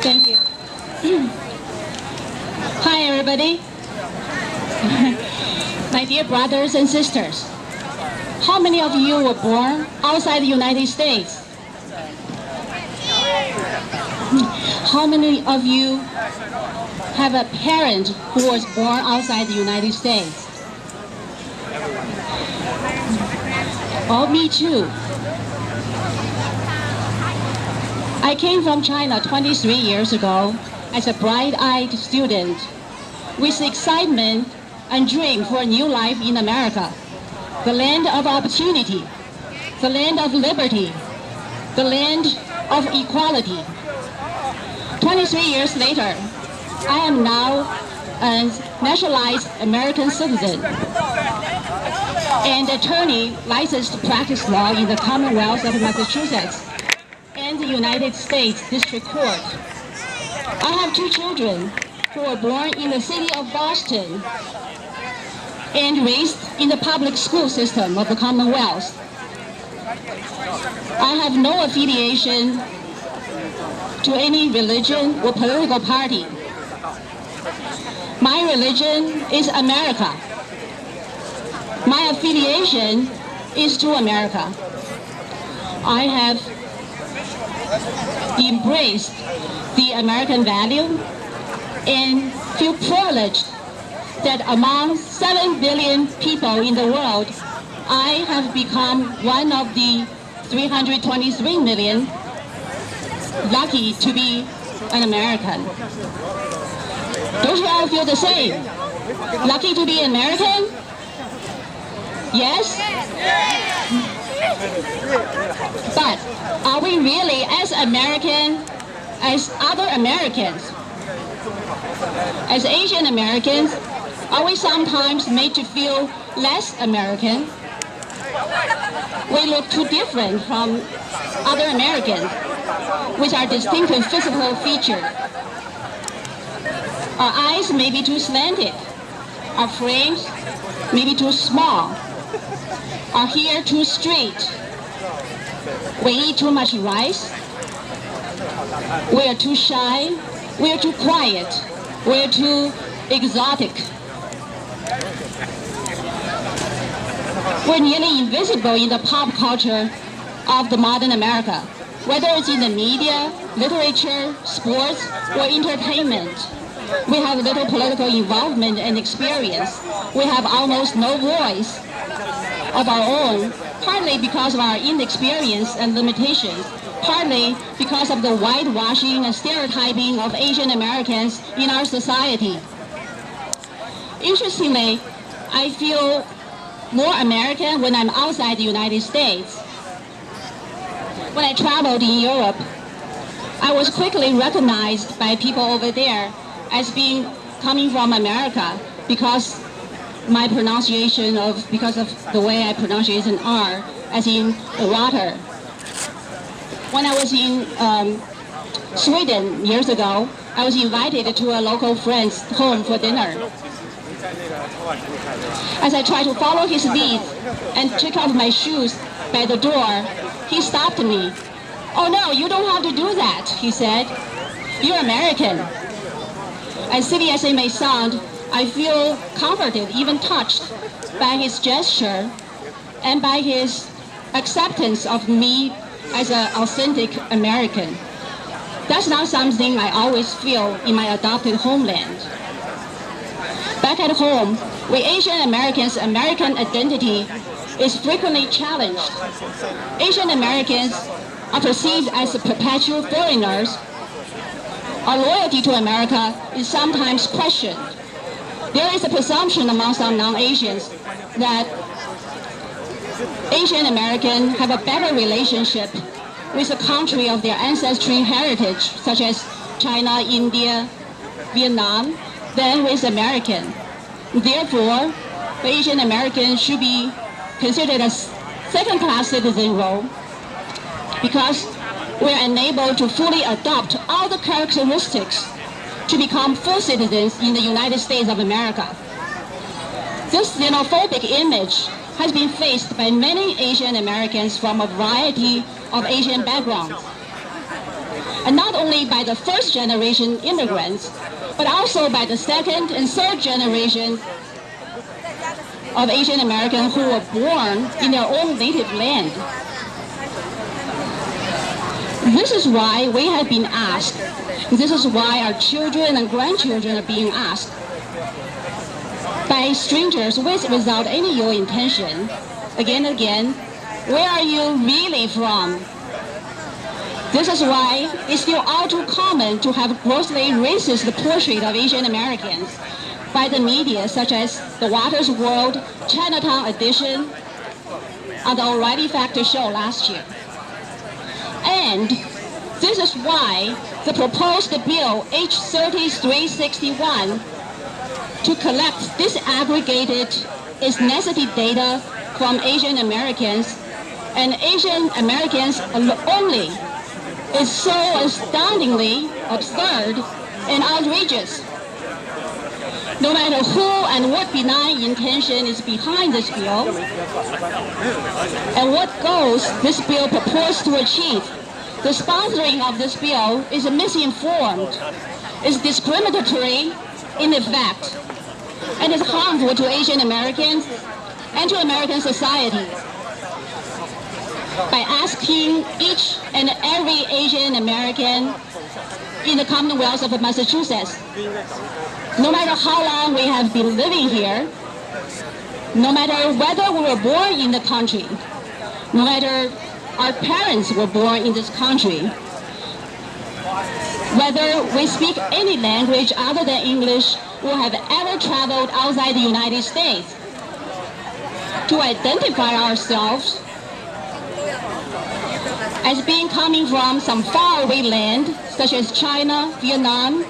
Thank you. Hi, everybody. My dear brothers and sisters, how many of you were born outside the United States? How many of you have a parent who was born outside the United States? Oh, me too. I came from China 23 years ago as a bright-eyed student with excitement and dream for a new life in America, the land of opportunity, the land of liberty, the land of equality. 23 years later, I am now a naturalized American citizen and attorney licensed to practice law in the Commonwealth of Massachusetts and the United States District Court. I have two children who were born in the city of Boston and raised in the public school system of the Commonwealth. I have no affiliation to any religion or political party. My religion is America. My affiliation is to America. I have embraced the American value and feel privileged that among 7 billion people in the world, I have become one of the 323 million lucky to be an American. Don't you all feel the same? Lucky to be American? Yes? But are we really as American as other Americans? As Asian Americans, are we sometimes made to feel less American? We look too different from other Americans with our distinctive physical features. Our eyes may be too slanted. Our frames may be too small. Our hair too straight. We eat too much rice. We are too shy. We are too quiet. We are too exotic. We're nearly invisible in the pop culture of the modern America, whether it's in the media, literature, sports, or entertainment. We have little political involvement and experience. We have almost no voice of our own, partly because of our inexperience and limitations, partly because of the whitewashing and stereotyping of Asian Americans in our society. Interestingly, I feel more American when I'm outside the United States. When I traveled in Europe, I was quickly recognized by people over there as being coming from America because because of the way I pronounce an R, as in water. When I was in Sweden years ago, I was invited to a local friend's home for dinner. As I tried to follow his lead and took off my shoes by the door, he stopped me. "Oh no, you don't have to do that," he said. "You're American." As silly as it may sound, I feel comforted, even touched, by his gesture and by his acceptance of me as an authentic American. That's not something I always feel in my adopted homeland. Back at home, we Asian Americans' American identity is frequently challenged. Asian Americans are perceived as perpetual foreigners. Our loyalty to America is sometimes questioned. There is a presumption among some non-Asians that Asian Americans have a better relationship with the country of their ancestry heritage, such as China, India, Vietnam, than with American. Therefore, the Asian American should be considered a second-class citizen role because we're unable to fully adopt all the characteristics to become full citizens in the United States of America. This xenophobic image has been faced by many Asian Americans from a variety of Asian backgrounds. and not only by the first generation immigrants, but also by the second and third generation of Asian Americans who were born in their own native land. This is why we have been asked, this is why our children and grandchildren are being asked by strangers without any ill intention, again and again, where are you really from? This is why it's still all too common to have grossly racist portrait of Asian Americans by the media, such as the Waters World, Chinatown edition, on the O'Reilly Factor show last year. And this is why the proposed bill H3361 to collect disaggregated ethnicity data from Asian Americans and Asian Americans only is so astoundingly absurd and outrageous. No matter who and what benign intention is behind this bill, and what goals this bill purports to achieve, the sponsoring of this bill is misinformed, is discriminatory in effect, and is harmful to Asian Americans and to American society. By asking each and every Asian American in the Commonwealth of Massachusetts, no matter how long we have been living here, no matter whether we were born in the country, no matter our parents were born in this country, whether we speak any language other than English or have ever traveled outside the United States, to identify ourselves as being coming from some faraway land, such as China, Vietnam,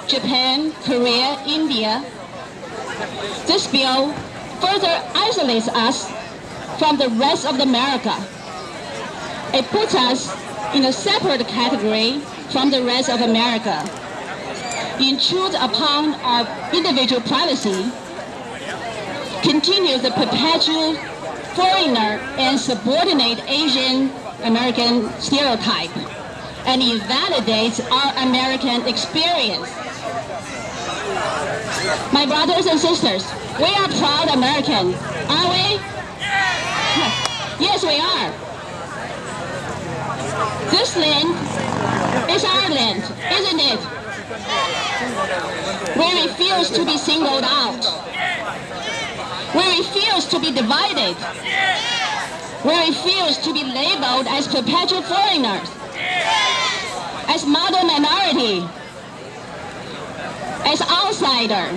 Japan, Korea, India. This bill further isolates us from the rest of America. It puts us in a separate category from the rest of America. It intrudes upon our individual privacy, continues the perpetual foreigner and subordinate Asian American stereotype, and it validates our American experience. My brothers and sisters, we are proud Americans, aren't we? Yes, we are. This land is our land, isn't it? We refuse to be singled out. We refuse to be divided. We refuse to be labeled as perpetual foreigners, as model minority, as outsider,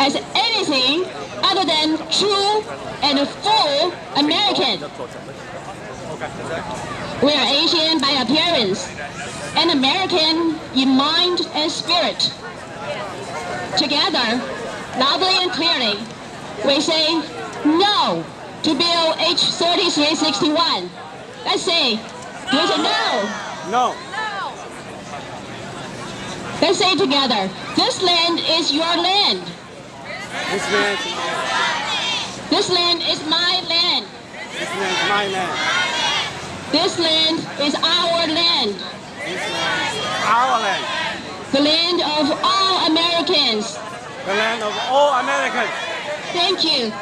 as anything other than true and full American. We are Asian by appearance and American in mind and spirit. Together, loudly and clearly, we say no to Bill H3361. Let's say, there's a no. No. Let's say together, this land is your land. This land is This land is my land. my land. This land is our land. This land is our land. The land of all Americans. The land of all Americans. Thank you.